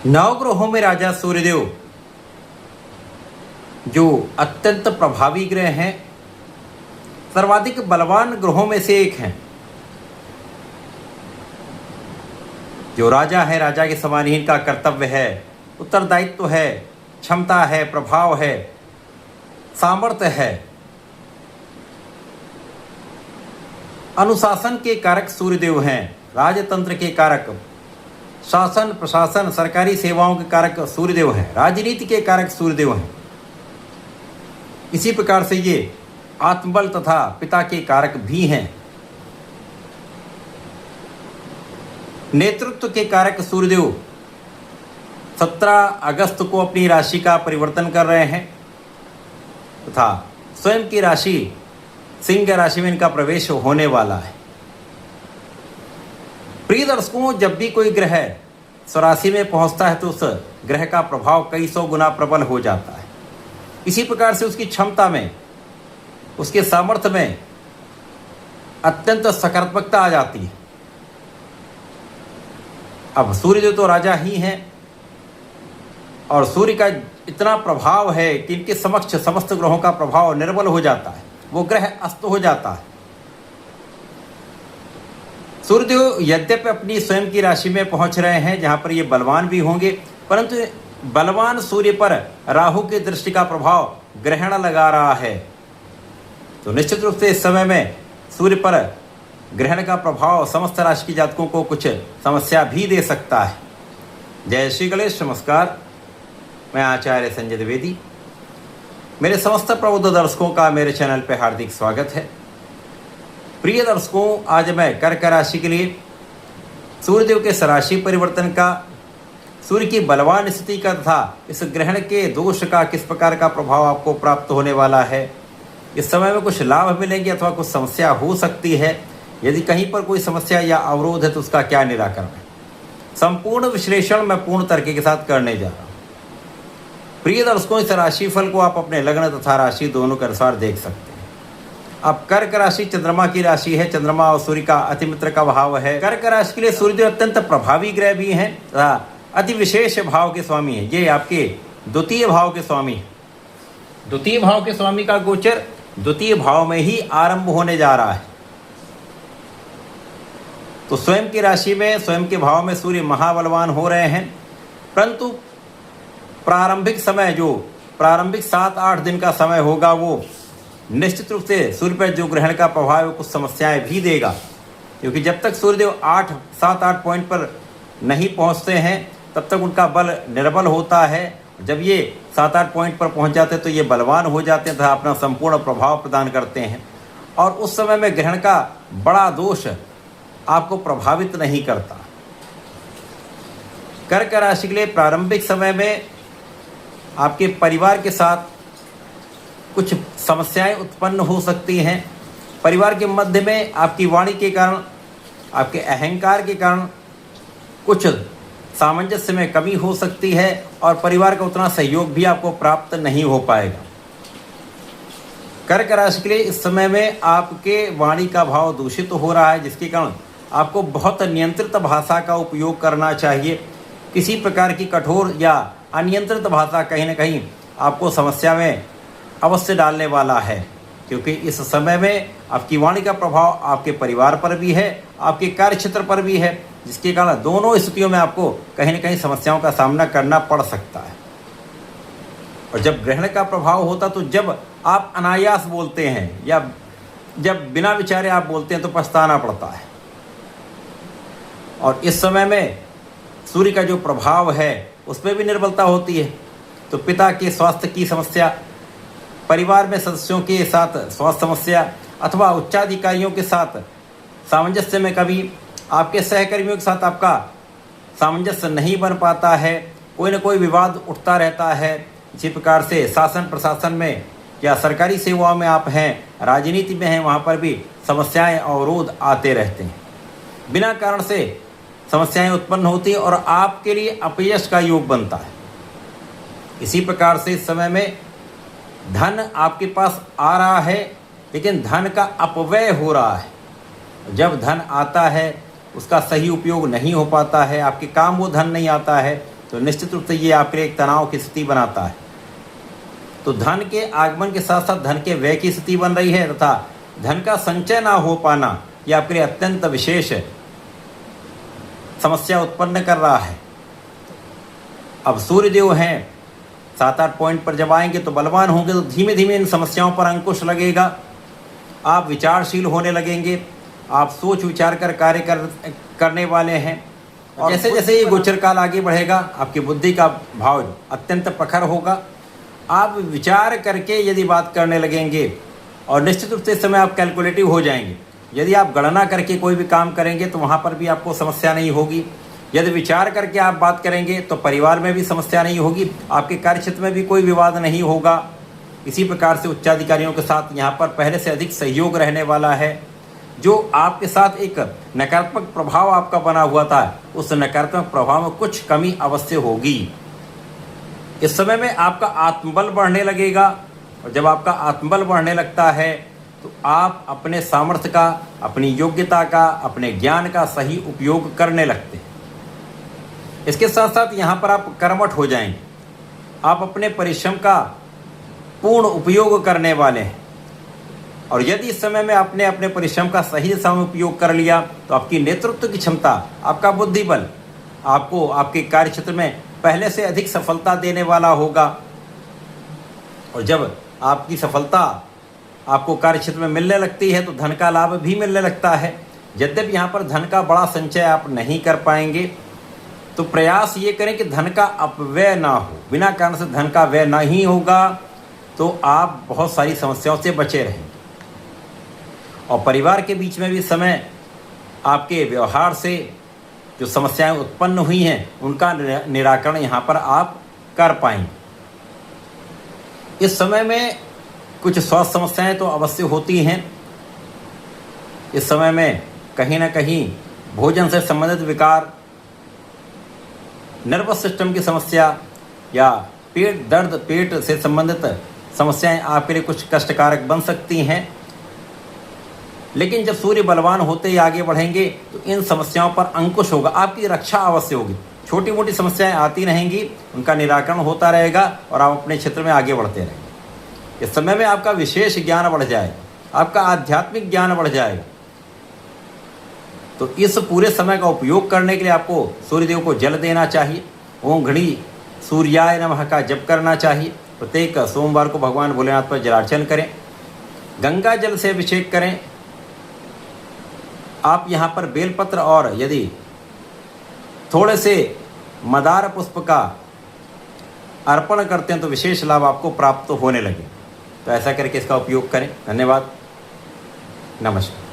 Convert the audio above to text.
नवग्रहों में राजा सूर्यदेव जो अत्यंत प्रभावी ग्रह हैं, सर्वाधिक बलवान ग्रहों में से एक हैं। जो राजा है, राजा के समान ही इनका कर्तव्य है, उत्तरदायित्व है, क्षमता है, प्रभाव है, सामर्थ्य है। अनुशासन के कारक सूर्यदेव हैं, राजतंत्र के कारक, शासन प्रशासन सरकारी सेवाओं के कारक सूर्यदेव हैं, राजनीति के कारक सूर्यदेव हैं। इसी प्रकार से ये आत्मबल तथा पिता के कारक भी हैं। नेतृत्व के कारक सूर्यदेव 17 अगस्त को अपनी राशि का परिवर्तन कर रहे हैं तथा स्वयं की राशि सिंह राशि में इनका प्रवेश होने वाला है। प्रिय दर्शकों, जब भी कोई ग्रह स्वराशि में पहुंचता है तो उस ग्रह का प्रभाव कई सौ गुना प्रबल हो जाता है। इसी प्रकार से उसकी क्षमता में, उसके सामर्थ्य में अत्यंत सकारात्मकता आ जाती है। अब सूर्यदेव तो राजा ही हैं और सूर्य का इतना प्रभाव है कि इनके समक्ष समस्त ग्रहों का प्रभाव निर्बल हो जाता है, वो ग्रह अस्त हो जाता है। सूर्यदेव यद्यपि अपनी स्वयं की राशि में पहुंच रहे हैं जहां पर ये बलवान भी होंगे, परंतु बलवान सूर्य पर राहु की दृष्टि का प्रभाव ग्रहण लगा रहा है। तो निश्चित रूप से इस समय में सूर्य पर ग्रहण का प्रभाव समस्त राशि के जातकों को कुछ समस्या भी दे सकता है। जय श्री गणेश। नमस्कार, मैं आचार्य संजय द्विवेदी। मेरे समस्त प्रबुद्ध दर्शकों का मेरे चैनल पर हार्दिक स्वागत है। प्रिय दर्शकों, आज मैं कर्क राशि के लिए सूर्यदेव के राशि परिवर्तन का, सूर्य की बलवान स्थिति का तथा इस ग्रहण के दोष का किस प्रकार का प्रभाव आपको प्राप्त होने वाला है, इस समय में कुछ लाभ मिलेंगे अथवा कुछ समस्या हो सकती है, यदि कहीं पर कोई समस्या या अवरोध है तो उसका क्या निराकरण है, संपूर्ण विश्लेषण मैं पूर्ण तरीके के साथ करने जा रहा हूँ। प्रिय दर्शकों, इस राशिफल को आप अपने लग्न तथा राशि दोनों के अनुसार देख सकते हैं। अब कर्क राशि चंद्रमा की राशि है, चंद्रमा और सूर्य का अति मित्र का भाव है। कर्क राशि के लिए सूर्यदेव अत्यंत प्रभावी ग्रह भी हैं तथा अति विशेष भाव के स्वामी है। ये आपके द्वितीय भाव के स्वामी है। द्वितीय भाव के स्वामी का गोचर द्वितीय भाव में ही आरंभ होने जा रहा है। तो स्वयं की राशि में, स्वयं के भाव में सूर्य महाबलवान हो रहे हैं, परंतु प्रारंभिक समय, जो प्रारंभिक 7-8 दिन का समय होगा, वो निश्चित रूप से सूर्य पर जो ग्रहण का प्रभाव है कुछ समस्याएं भी देगा, क्योंकि जब तक सूर्यदेव 7-8 पॉइंट पर नहीं पहुंचते हैं तब तक उनका बल निर्बल होता है। जब ये 7-8 पॉइंट पर पहुंच जाते हैं तो ये बलवान हो जाते हैं तथा अपना संपूर्ण प्रभाव प्रदान करते हैं, और उस समय में ग्रहण का बड़ा दोष आपको प्रभावित नहीं करता। कर्क राशि के लिए प्रारंभिक समय में आपके परिवार के साथ कुछ समस्याएं उत्पन्न हो सकती हैं। परिवार के मध्य में आपकी वाणी के कारण, आपके अहंकार के कारण कुछ सामंजस्य में कमी हो सकती है और परिवार का उतना सहयोग भी आपको प्राप्त नहीं हो पाएगा। कर्क राशि के लिए इस समय में आपके वाणी का भाव दूषित हो रहा है, जिसके कारण आपको बहुत नियंत्रित भाषा का उपयोग करना चाहिए। किसी प्रकार की कठोर या अनियंत्रित भाषा कहीं न कहीं आपको समस्या में अवश्य डालने वाला है, क्योंकि इस समय में आपकी वाणी का प्रभाव आपके परिवार पर भी है, आपके कार्य क्षेत्र पर भी है, जिसके कारण दोनों स्थितियों में आपको कहीं न कहीं समस्याओं का सामना करना पड़ सकता है। और जब ग्रहण का प्रभाव होता तो जब आप अनायास बोलते हैं या जब बिना विचारे आप बोलते हैं तो पछताना पड़ता है। और इस समय में सूर्य का जो प्रभाव है उस पर भी निर्बलता होती है। तो पिता के स्वास्थ्य की समस्या, परिवार में सदस्यों के साथ स्वास्थ्य समस्या अथवा उच्चाधिकारियों के साथ सामंजस्य में कभी, आपके सहकर्मियों के साथ आपका सामंजस्य नहीं बन पाता है, कोई न कोई विवाद उठता रहता है। इसी प्रकार से शासन प्रशासन में या सरकारी सेवाओं में आप हैं, राजनीति में हैं, वहाँ पर भी समस्याएं अवरोध आते रहते हैं। बिना कारण से समस्याएं उत्पन्न होती है और आपके लिए अपयश का योग बनता है। इसी प्रकार से इस समय में धन आपके पास आ रहा है, लेकिन धन का अपव्यय हो रहा है। जब धन आता है उसका सही उपयोग नहीं हो पाता है, आपके काम वो धन नहीं आता है, तो निश्चित रूप से ये आपके लिए एक तनाव की स्थिति बनाता है। तो धन के आगमन के साथ साथ धन के व्यय की स्थिति बन रही है तथा धन का संचय ना हो पाना यह आपके लिए अत्यंत विशेष समस्या उत्पन्न कर रहा है। अब सूर्यदेव हैं 7-8 पॉइंट पर जब आएंगे तो बलवान होंगे, तो धीमे धीमे इन समस्याओं पर अंकुश लगेगा। आप विचारशील होने लगेंगे, आप सोच विचार कर कार्य करने वाले हैं। और जैसे जैसे ये गोचर काल आगे बढ़ेगा आपकी बुद्धि का भाव अत्यंत प्रखर होगा। आप विचार करके यदि बात करने लगेंगे और निश्चित रूप से इस समय आप कैलकुलेटिव हो जाएंगे। यदि आप गणना करके कोई भी काम करेंगे तो वहाँ पर भी आपको समस्या नहीं होगी। यदि विचार करके आप बात करेंगे तो परिवार में भी समस्या नहीं होगी, आपके कार्यक्षेत्र में भी कोई विवाद नहीं होगा। इसी प्रकार से उच्चाधिकारियों के साथ यहाँ पर पहले से अधिक सहयोग रहने वाला है। जो आपके साथ एक नकारात्मक प्रभाव आपका बना हुआ था, उस नकारात्मक प्रभाव में कुछ कमी अवश्य होगी। इस समय में आपका आत्मबल बढ़ने लगेगा, और जब आपका आत्मबल बढ़ने लगता है तो आप अपने सामर्थ्य का, अपनी योग्यता का, अपने ज्ञान का सही उपयोग करने लगते हैं। इसके साथ साथ यहाँ पर आप कर्मठ हो जाएंगे। आप अपने परिश्रम का पूर्ण उपयोग करने वाले हैं, और यदि इस समय में आपने अपने परिश्रम का सही दिशा में उपयोग कर लिया तो आपकी नेतृत्व की क्षमता, आपका बुद्धिबल आपको आपके कार्यक्षेत्र में पहले से अधिक सफलता देने वाला होगा। और जब आपकी सफलता आपको कार्यक्षेत्र में मिलने लगती है तो धन का लाभ भी मिलने लगता है। यद्यपि यहाँ पर धन का बड़ा संचय आप नहीं कर पाएंगे, तो प्रयास ये करें कि धन का अपव्यय ना हो। बिना कारण से धन का व्यय नहीं होगा तो आप बहुत सारी समस्याओं से बचे रहेंगे। और परिवार के बीच में भी समय आपके व्यवहार से जो समस्याएं उत्पन्न हुई हैं उनका निराकरण यहाँ पर आप कर पाएंगे। इस समय में कुछ स्वास्थ्य समस्याएं तो अवश्य होती हैं। इस समय में कहीं ना कहीं भोजन से संबंधित विकार, नर्वस सिस्टम की समस्या या पेट दर्द, पेट से संबंधित समस्याएं आपके लिए कुछ कष्टकारक बन सकती हैं। लेकिन जब सूर्य बलवान होते ही आगे बढ़ेंगे तो इन समस्याओं पर अंकुश होगा, आपकी रक्षा अवश्य होगी। छोटी मोटी समस्याएं आती रहेंगी, उनका निराकरण होता रहेगा और आप अपने क्षेत्र में आगे बढ़ते रहेंगे। इस समय में आपका विशेष ज्ञान बढ़ जाएगा, आपका आध्यात्मिक ज्ञान बढ़ जाएगा। तो इस पूरे समय का उपयोग करने के लिए आपको सूर्यदेव को जल देना चाहिए। ओम घड़ी सूर्याय नमः का जप करना चाहिए। प्रत्येक सोमवार को भगवान भोलेनाथ पर जलार्चन करें, गंगा जल से अभिषेक करें। आप यहाँ पर बेलपत्र और यदि थोड़े से मदार पुष्प का अर्पण करते हैं तो विशेष लाभ आपको प्राप्त होने लगे। तो ऐसा करके इसका उपयोग करें। धन्यवाद, नमस्कार।